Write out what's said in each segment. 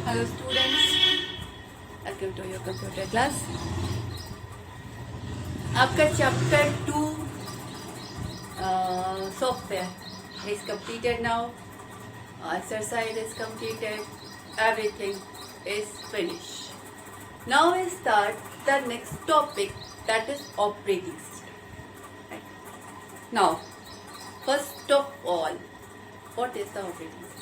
Hello students, welcome to your computer class. आपका chapter 2 software is completed now. Exercise is completed. Everything is finished. Now we start the next topic, that is operating system. Right. Now, first of all, what is the operating system?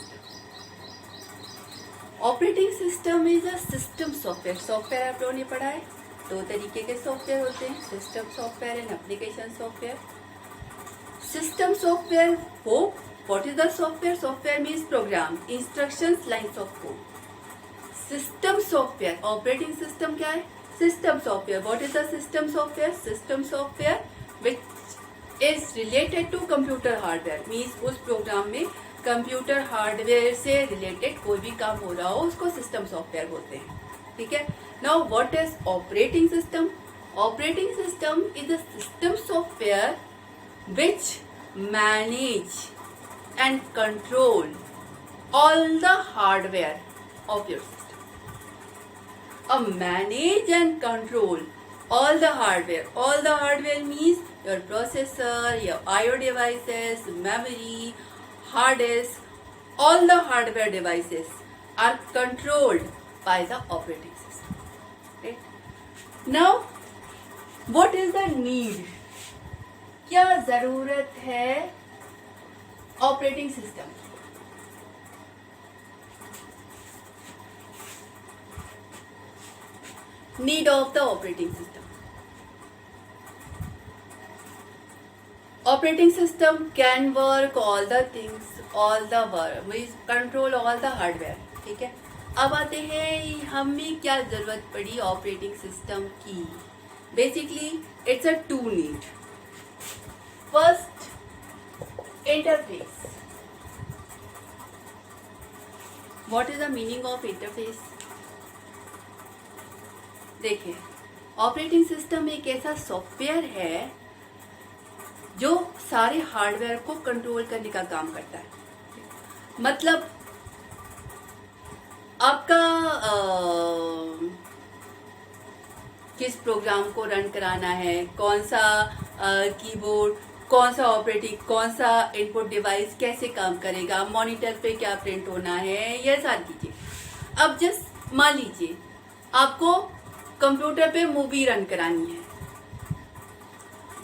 Operating system is a system software. Software आप लोगों ने पढ़ा है, दो तरीके के software होते हैं, system software and application software. System software हो, what is the software? Software means program, instructions, lines of code. System software, operating system क्या है? System software. What is the system software? System software which is related to computer hardware. Means उस program में computer hardware से related कोई भी काम हो रहा हो उसको सिस्टम सॉफ्टवेयर बोलते हैं. ठीक है. Now what is operating system? Operating system is a system software which manage and control all the hardware of your system. Manage and control all the hardware. All the hardware means your processor, your I/O devices, memory, hard disk. All the hardware devices are controlled by the operating system. Okay? Now, what is the need? क्या जरूरत है operating system? Need of the operating system. Operating system can work all the things, all the work, means control all the hardware. ठीक है. अब आते हैं हमें क्या जरूरत पड़ी ऑपरेटिंग सिस्टम की. Basically it's a two need. First, interface. What is the meaning of interface? देखिए, ऑपरेटिंग सिस्टम एक ऐसा सॉफ्टवेयर है जो सारे हार्डवेयर को कंट्रोल करने का काम करता है. मतलब आपका किस प्रोग्राम को रन कराना है, कौन सा कीबोर्ड, कौन सा ऑपरेटिंग, कौन सा इनपुट डिवाइस कैसे काम करेगा, मॉनिटर पे क्या प्रिंट होना है, ये सारी चीजें. अब जस्ट मान लीजिए आपको कंप्यूटर पे मूवी रन करानी है.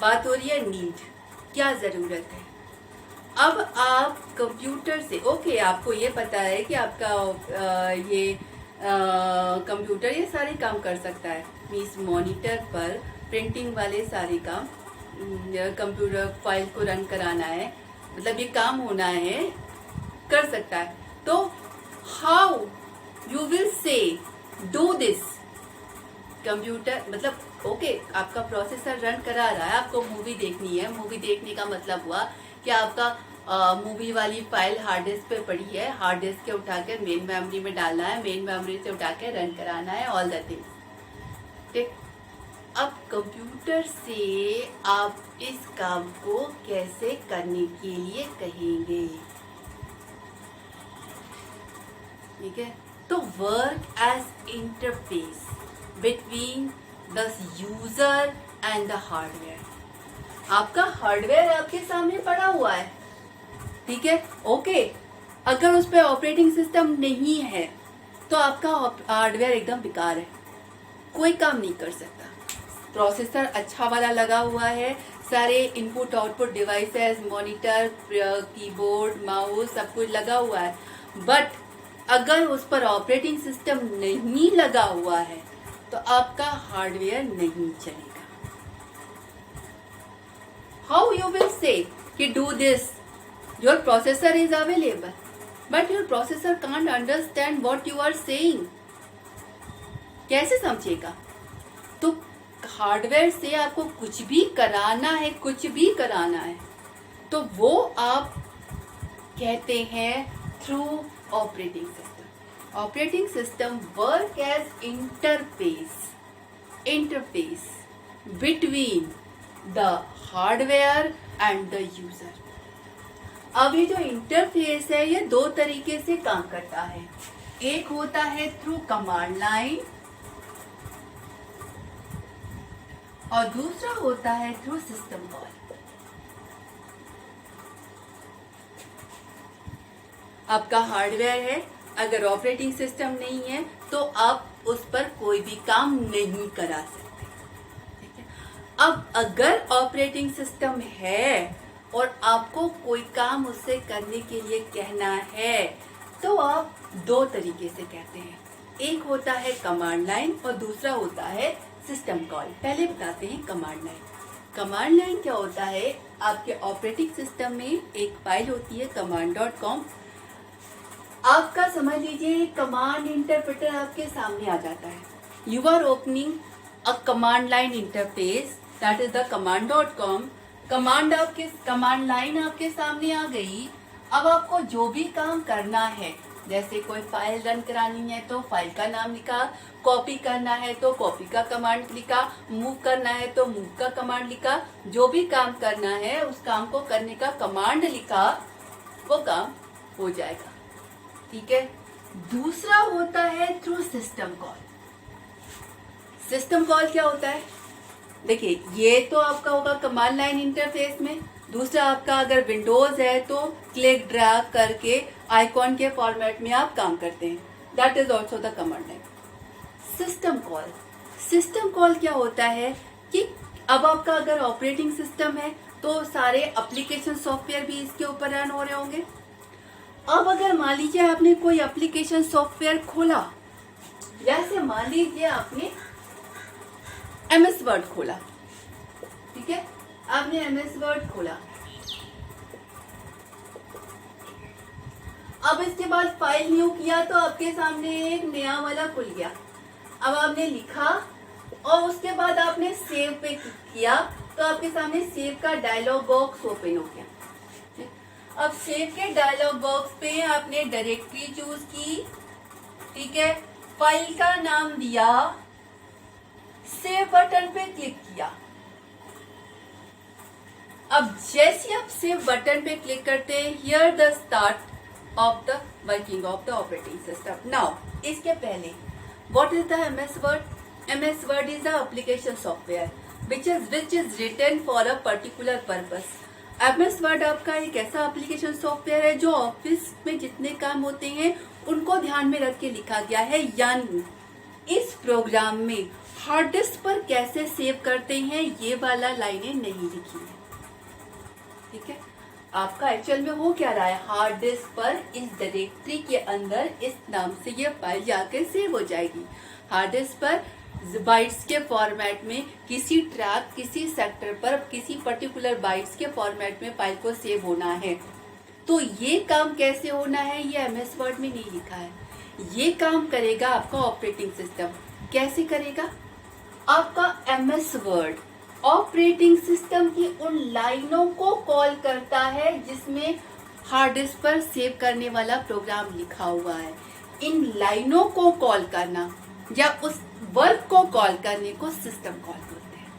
बात हो रही है नीड, क्या जरूरत है. अब आप कंप्यूटर से ओके, आपको ये पता है कि आपका ये कंप्यूटर ये सारे काम कर सकता है. मीन्स मॉनिटर पर प्रिंटिंग वाले सारे काम, कंप्यूटर फाइल को रन कराना है, मतलब ये काम होना है, कर सकता है. तो हाउ यू विल से डू दिस? कंप्यूटर मतलब ओके, आपका प्रोसेसर रन करा रहा है, आपको मूवी देखनी है. मूवी देखने का मतलब हुआ कि आपका मूवी वाली फाइल हार्ड डिस्क पे पड़ी है, हार्ड डिस्क के उठाकर मेन मेमोरी में डालना है, मेन मेमोरी से उठाकर रन कराना है, ऑल द थिंग्स. ठीक. अब कंप्यूटर से आप इस काम को कैसे करने के लिए कहेंगे? ठीक है. तो work as interface between the user and the hardware. आपका हार्डवेयर आपके सामने पड़ा हुआ है. ठीक है. ओके, अगर उस पर ऑपरेटिंग सिस्टम नहीं है तो आपका हार्डवेयर एकदम बेकार है, कोई काम नहीं कर सकता. प्रोसेसर अच्छा वाला लगा हुआ है, सारे input output devices, monitor, keyboard, mouse सब कुछ लगा हुआ है. बट अगर उस पर ऑपरेटिंग सिस्टम नहीं लगा हुआ है तो आपका हार्डवेयर नहीं चलेगा. हाउ यू विल से कि do this? Your processor is available but your processor can't understand what you are saying. कैसे समझेगा? तो हार्डवेयर से आपको कुछ भी कराना है, कुछ भी कराना है, तो वो आप कहते हैं through operating system. Operating system work as interface between the hardware and the user. अब ये जो इंटरफेस है ये दो तरीके से काम करता है. एक होता है थ्रू कमांड लाइन और दूसरा होता है थ्रू सिस्टम कॉल। आपका हार्डवेयर है, अगर ऑपरेटिंग सिस्टम नहीं है तो आप उस पर कोई भी काम नहीं करा सकते, ठीक है। अब अगर ऑपरेटिंग सिस्टम है और आपको कोई काम उससे करने के लिए कहना है तो आप दो तरीके से कहते हैं, एक होता है कमांड लाइन और दूसरा होता है सिस्टम कॉल। पहले बताते हैं कमांड लाइन। कमांड लाइन क्या होता है, आपके ऑपरेटिंग सिस्टम में एक फाइल होती है command.com। आपका समझ लीजिए कमांड इंटरप्रेटर आपके सामने आ जाता है। You are opening a command line interface, that is the command.com। Command line आपके सामने आ गई। अब आपको जो भी काम करना है, जैसे कोई फाइल रन करानी है तो फाइल का नाम लिखा, कॉपी करना है तो कॉपी का कमांड लिखा, मूव करना है तो मूव का कमांड लिखा, जो भी काम करना है उस काम को करने का कमांड लिखा, वो काम हो जाएगा, ठीक है। दूसरा होता है through system call. System call क्या होता है, देखिए ये तो आपका होगा कमांड लाइन इंटरफेस में। दूसरा आपका अगर विंडोज है तो क्लिक ड्रैग करके आइकॉन के फॉर्मेट में आप काम करते हैं, that is also the command line. System call, system call क्या होता है कि अब आपका अगर ऑपरेटिंग सिस्टम है तो सारे एप्लीकेशन सॉफ्टवेयर भी इसके ऊपर रन हो रहे होंगे। अब अगर मान लीजिए आपने कोई एप्लीकेशन सॉफ्टवेयर खोला, जैसे मान लीजिए आपने MS वर्ड खोला, ठीक है, आपने MS वर्ड खोला। अब इसके बाद फाइल न्यू किया तो आपके सामने एक नया वाला खुल गया। अब आपने लिखा और उसके बाद आपने सेव पे क्लिक किया तो आपके सामने सेव का डायलॉग बॉक्स ओपन हो गया। अब सेव के डायलॉग बॉक्स पे आपने डायरेक्टरी चूज की, ठीक है, फाइल का नाम दिया, सेव बटन पे क्लिक किया। अब जैसे आप सेव बटन पे क्लिक करते हैं, here the start of the working of the operating system. Now इसके पहले what is the MS word? MS word is the application software which is written for a particular purpose। MS word आपका एक ऐसा application software है जो office में जितने काम होते हैं उनको ध्यान में रख के लिखा गया है। यानी इस प्रोग्राम में हार्ड डिस्क पर कैसे सेव करते हैं ये वाला लाइनें नहीं लिखी है, ठीक है। आपका एक्चुअल में हो क्या रहा है, हार्ड डिस्क पर इस डायरेक्टरी के अंदर इस नाम से ये फाइल जाकर सेव हो जाएगी। हार्ड डिस्क पर बाइट्स के फॉर्मेट में किसी ट्रैक, किसी सेक्टर पर किसी पर्टिकुलर बाइट्स के फॉर्मेट में फाइल को सेव होना है। तो ये काम कैसे होना है ये MS वर्ड में नहीं लिखा है। ये काम करेगा आपका ऑपरेटिंग सिस्टम। कैसे करेगा? आपका MS वर्ड ऑपरेटिंग सिस्टम की उन लाइनों को कॉल करता है जिसमें हार्ड डिस्क पर सेव करने वाला प्रोग्राम लिखा हुआ है। इन लाइनों को कॉल करना या उस वर्क को कॉल करने को सिस्टम कॉल बोलते हैं,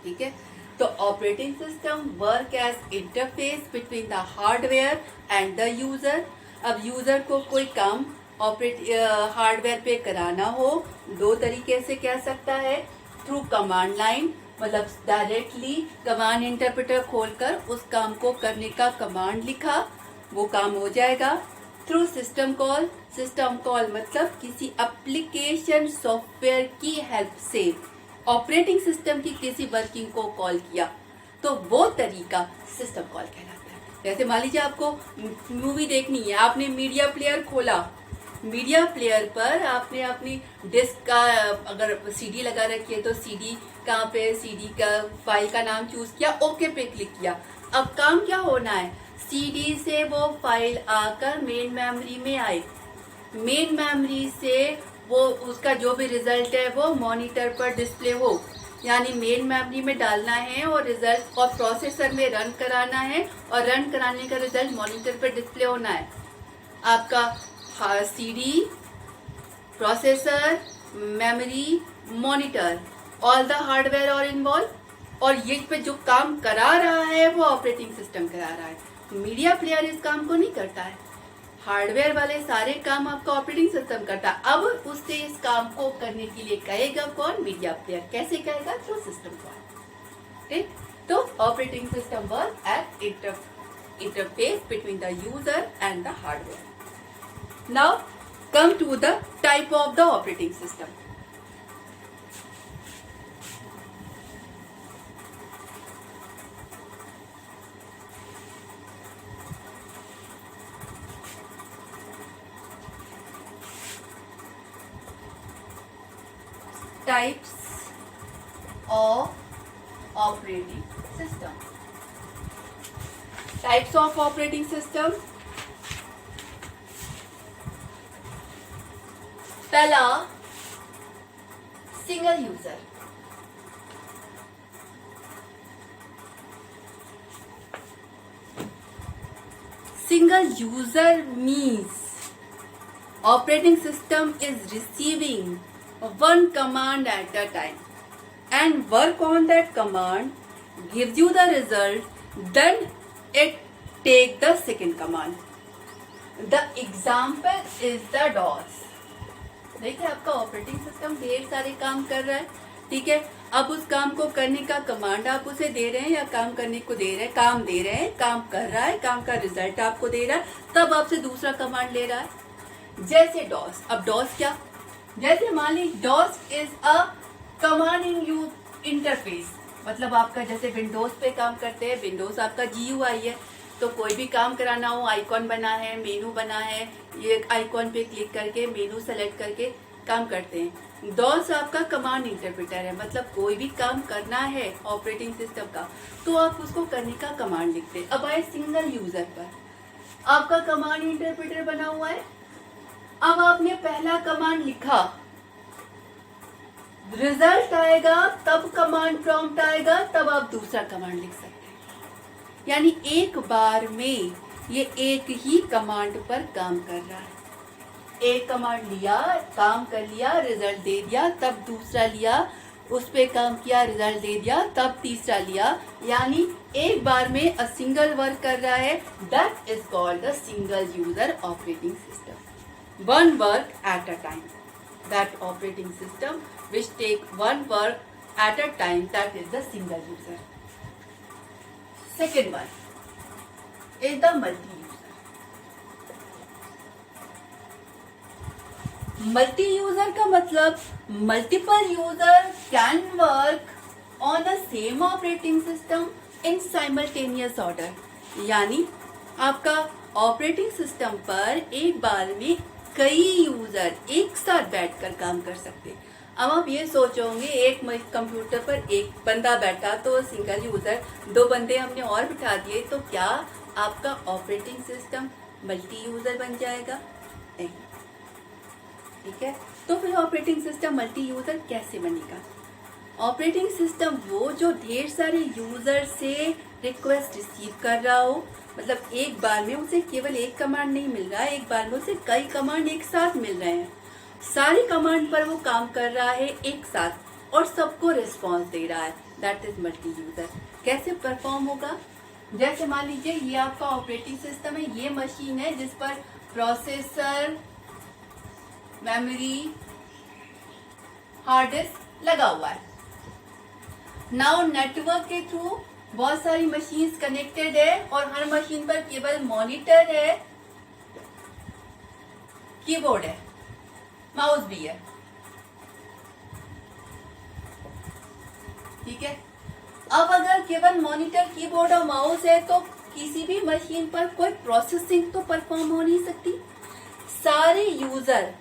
ठीक है। तो operating system work as interface between the hardware and the user. अब यूजर को कोई काम हार्डवेयर पे कराना हो, दो तरीके से कह सकता है, थ्रू कमांड लाइन, मतलब डायरेक्टली कमांड इंटरप्रेटर खोलकर उस काम को करने का कमांड लिखा, वो काम हो जाएगा। Through system call, system call मतलब किसी एप्लीकेशन सॉफ्टवेयर की हेल्प से ऑपरेटिंग सिस्टम की किसी वर्किंग को कॉल किया तो वो तरीका सिस्टम कॉल कहलाता है। जैसे मान लीजिए आपको मूवी देखनी है, आपने मीडिया प्लेयर खोला, मीडिया प्लेयर पर आपने अपनी डिस्क का अगर CD लगा रखी है तो CD कहाँ पे, CD का फाइल का नाम चूज किया, ओके पे क्लिक किया। अब काम क्या होना है, CD से वो फाइल आकर मेन मेमोरी में आए, मेन मेमोरी से वो उसका जो भी रिजल्ट है वो मॉनिटर पर डिस्प्ले हो, यानी मेन मेमोरी में डालना है और रिजल्ट और प्रोसेसर में रन कराना है और रन कराने का रिजल्ट मॉनिटर पर डिस्प्ले होना है। आपका CD, processor, memory, monitor, all the hardware और इन्वॉल्व, और ये पे जो काम करा रहा है वो ऑपरेटिंग सिस्टम करा रहा है। मीडिया प्लेयर इस काम को नहीं करता है। हार्डवेयर वाले सारे काम आपका ऑपरेटिंग सिस्टम करता है। अब उससे इस काम को करने के लिए कहेगा कौन? Media player. कैसे कहेगा? Through system call. ठीक, तो operating system work at interface between the user and the hardware. Now come to the type of the operating system. Types of operating system. Types of operating system. पहला, single user. Single user means operating system is receiving one command at a time and work on that command, gives you the result, then it take the second command. The example is the DOS. देखिए आपका operating system ढेर सारे काम कर रहा है, ठीक है। अब उस काम को करने का कमांड आप उसे दे रहे हैं या काम करने को दे रहे हैं, काम दे रहे हैं, काम कर रहा है, काम का रिजल्ट आपको दे रहा है, तब आपसे दूसरा कमांड ले रहा है। जैसे डॉस। अब डॉस क्या? जैसे मान ली DOS is a command in you interface, मतलब आपका जैसे विंडोज पे काम करते हैं, विंडोज आपका GUI है, तो कोई भी काम कराना हो, आइकॉन बना है, मेनू बना है, ये आइकॉन पे क्लिक करके मेनू सेलेक्ट करके काम करते हैं। डॉस आपका कमांड इंटरप्रेटर है, मतलब कोई भी काम करना है ऑपरेटिंग सिस्टम का तो आप उसको करने का कमांड लिखते हैं। अब आए सिंगल यूजर पर, आपका कमांड इंटरप्रेटर बना हुआ है। अब आपने पहला कमांड लिखा, रिजल्ट आएगा, तब कमांड प्रॉम्प्ट आएगा, तब आप दूसरा कमांड लिख सकते हैं। यानी एक बार में ये एक ही कमांड पर काम कर रहा है। एक कमांड लिया, काम कर लिया, रिजल्ट दे दिया, तब दूसरा लिया, उस पे काम किया, रिजल्ट दे दिया, तब तीसरा लिया। यानी एक बार में अ सिंगल वर्क कर रहा है। That is called the single user operating system. One work at a time. That operating system which take one work at a time, that is the single user. Second one is the multi-user. Multi-user का मतलब multiple user can work on the same operating system in simultaneous order. यानी आपका operating system पर एक बार में कई user एक साथ बैठकर काम कर सकते हैं। अब आप ये सोचोगे एक कंप्यूटर पर एक बंदा बैठा तो सिंगल यूजर, दो बंदे हमने और बिठा दिए तो क्या आपका ऑपरेटिंग सिस्टम मल्टी यूजर बन जाएगा? नहीं, ठीक है। तो फिर ऑपरेटिंग सिस्टम मल्टी यूजर कैसे बनेगा? ऑपरेटिंग सिस्टम वो जो ढेर सारे यूजर से रिक्वेस्ट रिसीव कर रहा हो, मतलब एक बार में उसे केवल एक कमांड नहीं मिल रहा है, एक बार में उसे कई कमांड एक साथ मिल रहे हैं। सारी कमांड पर वो काम कर रहा है एक साथ और सबको रिस्पॉन्स दे रहा है। That is multi user. कैसे परफॉर्म होगा? जैसे मान लीजिए ये आपका ऑपरेटिंग सिस्टम है, ये मशीन है जिस पर प्रोसेसर, मेमोरी, हार्ड डिस्क लगा हुआ है। नाउ नेटवर्क के थ्रू बहुत सारी मशीन्स कनेक्टेड है और हर मशीन पर केवल मॉनिटर है, कीबोर्ड है, माउस भी है, ठीक है। अब अगर केवल मॉनिटर, कीबोर्ड और माउस है तो किसी भी मशीन पर कोई प्रोसेसिंग तो परफॉर्म हो नहीं सकती। सारे यूजर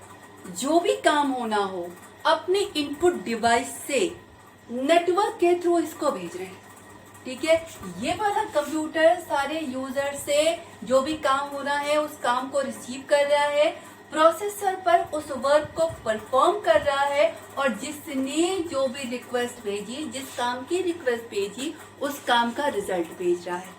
जो भी काम होना हो अपने इनपुट डिवाइस से नेटवर्क के थ्रू इसको भेज रहे हैं, ठीक है। ये वाला कंप्यूटर सारे यूजर से जो भी काम हो रहा है उस काम को रिसीव कर रहा है, प्रोसेसर पर उस वर्क को परफॉर्म कर रहा है और जिसने जो भी रिक्वेस्ट भेजी, जिस काम की रिक्वेस्ट भेजी, उस काम का रिजल्ट भेज रहा है।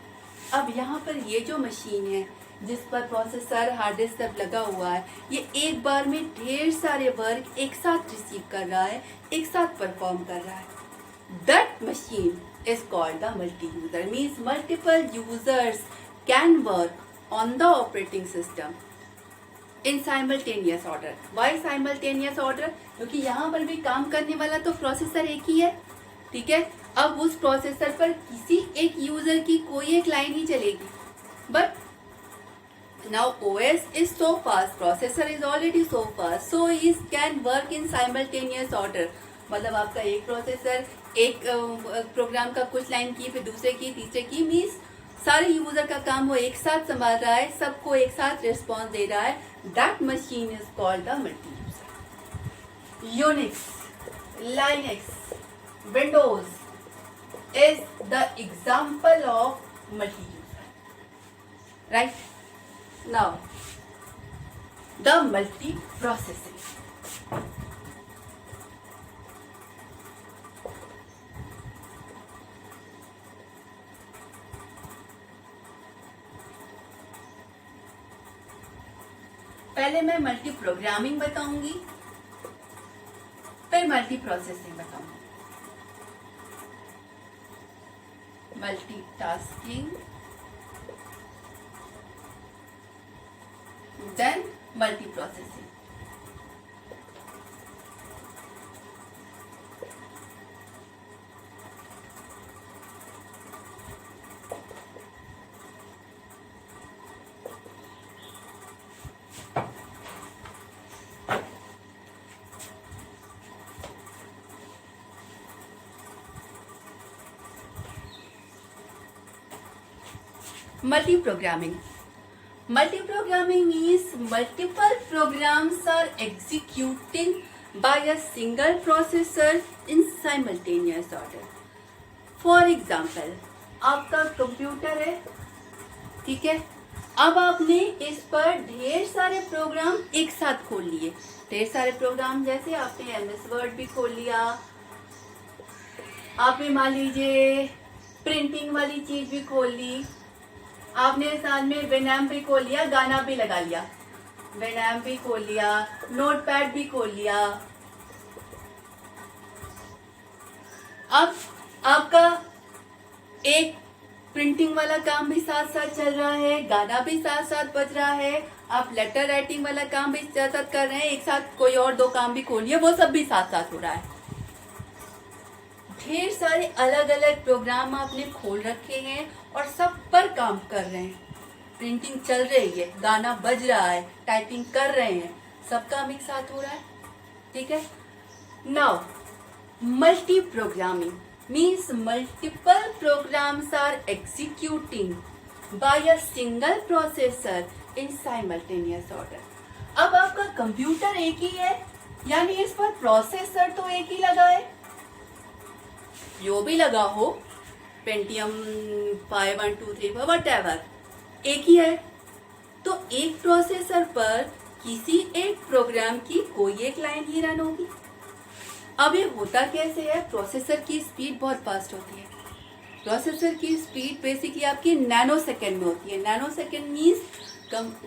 अब यहाँ पर ये जो मशीन है जिस पर प्रोसेसर, हार्ड डिस्क सब लगा हुआ है, ये एक बार में ढेर सारे वर्क एक साथ रिसीव कर रहा है, एक साथ परफॉर्म कर रहा है। That machine is called the multi-user, means multiple users can work on the operating system in simultaneous order. Why simultaneous order? क्योंकि यहाँ पर भी काम करने वाला तो प्रोसेसर एक ही है, ठीक है। अब उस प्रोसेसर पर किसी एक यूजर की कोई एक लाइन ही चलेगी, but now OS is so fast, processor is already so fast, so it can work in simultaneous order। मतलब आपका एक प्रोसेसर एक प्रोग्राम का कुछ लाइन की, फिर दूसरे की, तीसरे की, मीन्स सारे यूजर का काम वो एक साथ संभाल रहा है, सबको एक साथ रिस्पॉन्स दे रहा है। That machine is called the multi user. Unix, Linux, Windows is the example of multi user, right. Now, the multiprocessing. पहले मैं मल्टी प्रोग्रामिंग बताऊंगी, फिर मल्टी प्रोसेसिंग बताऊंगी। Multitasking, then multiprocessing। Multiprogramming. Multiprogramming means multiple programs are executing by a single processor in simultaneous order। For example, आपका computer है, ठीक है। अब आपने इस पर ढेर सारे प्रोग्राम एक साथ खोल लिए। ढेर सारे प्रोग्राम जैसे आपने MS वर्ड भी खोल लिया, आपने मान लीजिए प्रिंटिंग वाली चीज भी खोल ली, आपने साथ में विनैम्प भी खोल लिया, गाना भी लगा लिया, विनैम्प भी खोल लिया, नोटपैड भी खोल लिया। अब आपका एक प्रिंटिंग वाला काम भी साथ साथ चल रहा है, गाना भी साथ साथ बज रहा है, आप लेटर राइटिंग वाला काम भी साथ साथ कर रहे हैं, एक साथ कोई और दो काम भी खोलिए, वो सब भी साथ साथ हो रहा है। ढेर सारे अलग अलग प्रोग्राम आपने खोल रखे हैं और सब पर काम कर रहे हैं। प्रिंटिंग चल रही है, गाना बज रहा है, टाइपिंग कर रहे हैं, सब काम एक साथ हो रहा है, ठीक है। Now multi programming means multiple programs are executing by a single processor in simultaneous order. अब आपका कंप्यूटर एक ही है, यानी इस पर प्रोसेसर तो एक ही लगा है, जो भी लगा हो, पेंटियम 5, 1, 2, 3, whatever, एक ही है। तो एक प्रोसेसर पर किसी एक प्रोग्राम की कोई एक लाइन ही रन होगी। अब ये होता कैसे है? प्रोसेसर की स्पीड बहुत फास्ट होती है। प्रोसेसर की स्पीड बेसिकली आपकी नैनो सेकेंड में होती है। Nano second means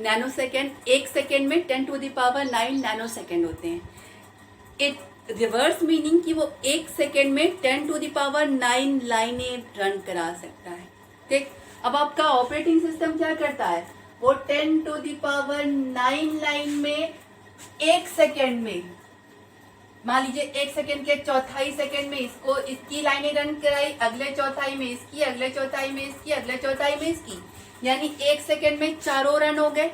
nano second, एक सेकेंड में 10⁹ नैनो सेकेंड होते हैं। इट रिवर्स मीनिंग कि वो एक सेकेंड में 10⁹ लाइनें रन करा सकता है, ठीक। अब आपका ऑपरेटिंग सिस्टम क्या करता है? वो 10⁹ लाइन में एक सेकेंड में, मान लीजिए एक सेकेंड के चौथाई सेकेंड में इसको इसकी लाइनें रन कराई, अगले चौथाई में इसकी, अगले चौथाई में इसकी, अगले चौथाई में इसकी, यानी एक सेकेंड में चारों रन हो गए।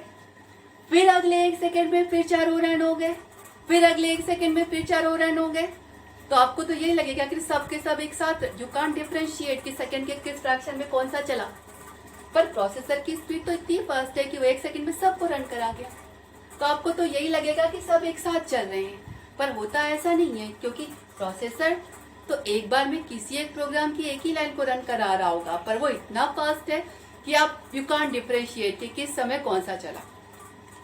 फिर अगले एक सेकेंड में फिर चारों रन हो गए, फिर अगले एक सेकेंड में फिर चारों रन हो गए। तो आपको तो यही लगेगा कि सब के सब एक साथ, यू कांट डिफरेंशिएट कि सेकेंड के किस फ्रैक्शन में कौन सा चला। पर प्रोसेसर की स्पीड तो इतनी फास्ट है कि वो एक सेकेंड में सबको रन करा गया। तो आपको तो यही लगेगा कि सब एक साथ चल रहे हैं, पर होता ऐसा नहीं है, क्योंकि प्रोसेसर तो एक बार में किसी एक प्रोग्राम की एक ही लाइन को रन करा रहा होगा, पर वो इतना फास्ट है कि आप यू कांट डिफरेंशिएट कि किस समय कौन सा चला।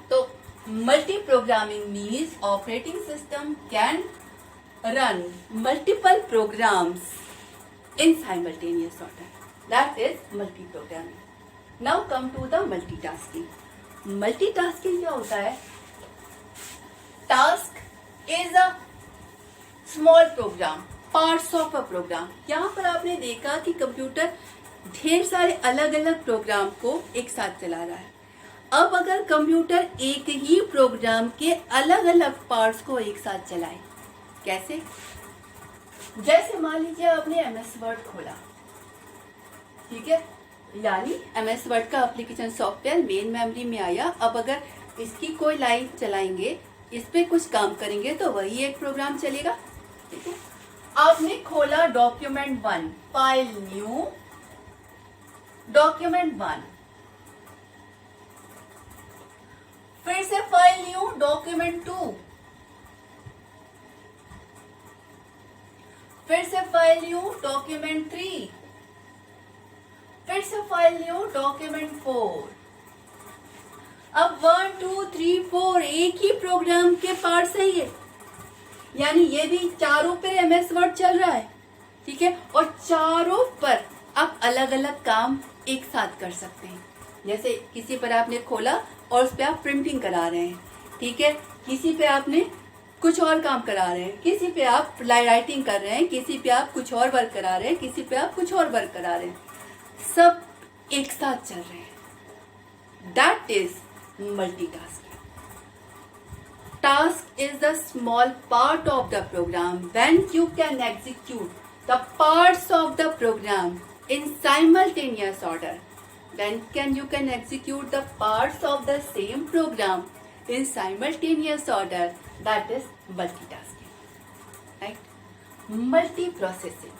तो multiprogramming means operating system can run multiple programs in simultaneous order. That is multiprogramming. Now come to the multitasking. Multitasking क्या होता है? Task is a small program, parts of a program. यहाँ पर आपने देखा कि कंप्यूटर ढेर सारे अलग अलग प्रोग्राम को एक साथ चला रहा है। अब अगर कंप्यूटर एक ही प्रोग्राम के अलग अलग पार्ट्स को एक साथ चलाए, कैसे? जैसे मान लीजिए आपने एमएस वर्ड खोला, ठीक है, यानी एमएस वर्ड का एप्लीकेशन सॉफ्टवेयर मेन मेमोरी में आया। अब अगर इसकी कोई लाइन चलाएंगे, इस पे कुछ काम करेंगे तो वही एक प्रोग्राम चलेगा, ठीक है। आपने खोला डॉक्यूमेंट 1, फाइल न्यू, डॉक्यूमेंट 1, फिर से फाइल न्यू, डॉक्यूमेंट 2, फिर से फाइल न्यू, डॉक्यूमेंट 3, फिर से फाइल न्यू, डॉक्यूमेंट 4। अब 1 2 3 4 एक ही प्रोग्राम के पार्ट्स है ये, यानी ये भी चारों पे एमएस वर्ड चल रहा है, ठीक है। और चारों पर आप अलग अलग काम एक साथ कर सकते हैं। जैसे किसी पर आपने खोला और उस पर आप प्रिंटिंग करा रहे हैं, ठीक है, किसी पे आपने कुछ और काम करा रहे हैं, किसी पे आप राइटिंग कर रहे हैं, किसी पे आप कुछ और वर्क करा रहे हैं, किसी पे आप कुछ और वर्क करा रहे हैं, सब एक साथ चल रहे हैं। That is multitasking. Task is the small part of the program when you can execute the parts of the program in simultaneous order. When you can execute the parts of the same program in simultaneous order, that is multitasking, right? Multiprocessing.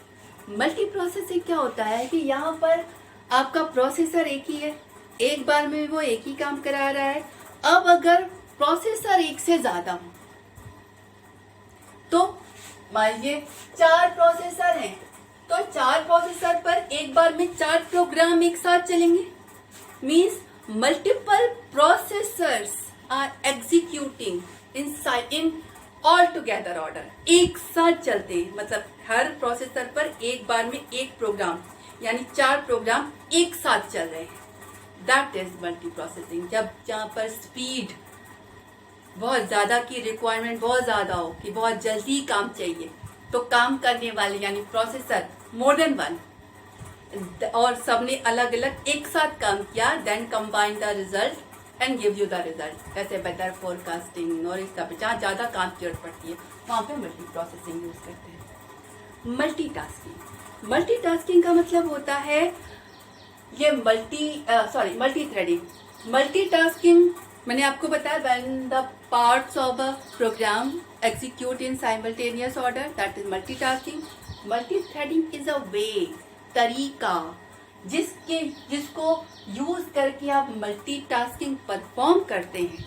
Multiprocessing क्या होता है कि यहाँ पर आपका processor एक ही है, एक बार में वो एक ही काम करा रहा है। अब अगर प्रोसेसर एक से ज्यादा हो तो मान लीजिए 4 प्रोसेसर हैं, तो 4 प्रोसेसर पर एक बार में 4 प्रोग्राम एक साथ चलेंगे। Means multiple processors are executing in all together order, एक साथ चलते हैं। मतलब हर प्रोसेसर पर एक बार में एक प्रोग्राम, यानी 4 प्रोग्राम एक साथ चल रहे हैं। That is multi processing. जब जहाँ पर स्पीड बहुत ज्यादा की रिक्वायरमेंट बहुत ज्यादा हो कि बहुत जल्दी काम चाहिए, तो काम करने वाले यानी प्रोसेसर मोर देन वन, और सबने अलग अलग एक साथ काम किया, then combine the result and give you the result. जैसे बेटर फोरकास्टिंग और इस तरह जहाँ ज्यादा काम की जरूरत पड़ती है वहां पे मल्टी प्रोसेसिंग यूज करते हैं। मल्टीटास्किंग। मल्टीटास्किंग का मतलब होता है ये मल्टी थ्रेडिंग। मल्टीटास्किंग मैंने आपको बताया when the parts of a program execute in simultaneous order, that is multitasking. Multithreading is a way, तरीका जिसको यूज करके आप मल्टीटास्किंग परफॉर्म करते हैं।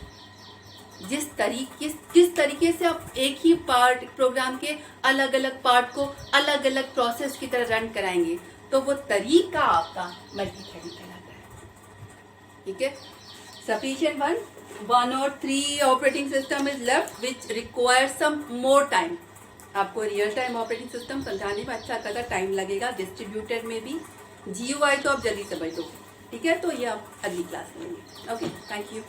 किस तरीके से आप एक ही पार्ट प्रोग्राम के अलग अलग पार्ट को अलग अलग प्रोसेस की तरह रन कराएंगे, तो वो तरीका आपका मल्टीथ्रेडिंग कहलाता है, ठीक है। Sufficient 1 or 3 operating system is left which requires some more time. आपको रियल टाइम ऑपरेटिंग सिस्टम समझाने में अच्छा खासा टाइम लगेगा, डिस्ट्रीब्यूटेड में भी। GUI तो आप जल्दी समझ दो, ठीक है। तो ये आप अगली क्लास में लेंगे। Okay, thank you.